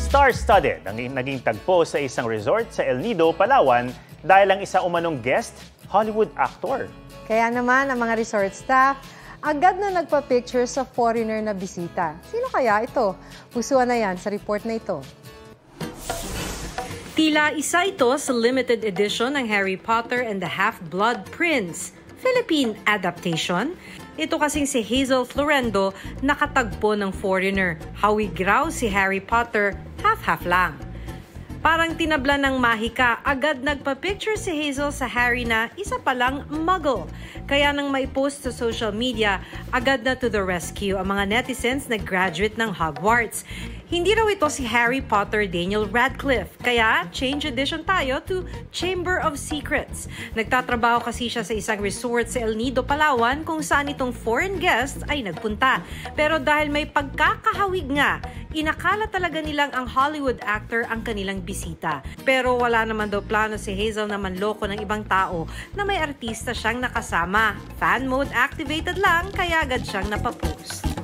Star-studded ang naging tagpo sa isang resort sa El Nido, Palawan dahil ang isa umanong guest, Hollywood actor. Kaya naman ang mga resort staff, agad na nagpa-picture sa foreigner na bisita. Sino kaya ito? Pusuan na yan sa report na ito. Tila isa ito sa limited edition ng Harry Potter and the Half-Blood Prince, Philippine adaptation. Ito kasing si Hazel Florendo nakatagpo ng foreigner. Hawig raw si Harry Potter, half-half lang. Parang tinabla ng mahika, agad nagpa-picture si Hazel sa Harry na isa palang muggle. Kaya nang maipost sa social media, agad na to the rescue ang mga netizens na graduate ng Hogwarts. Hindi raw ito si Harry Potter Daniel Radcliffe, kaya change edition tayo to Chamber of Secrets. Nagtatrabaho kasi siya sa isang resort sa El Nido, Palawan kung saan itong foreign guest ay nagpunta. Pero dahil may pagkakahawig nga, inakala talaga nilang ang Hollywood actor ang kanilang bisita. Pero wala naman daw plano si Hazel na manloko ng ibang tao na may artista siyang nakasama. Fan mode activated lang kaya agad siyang napapost.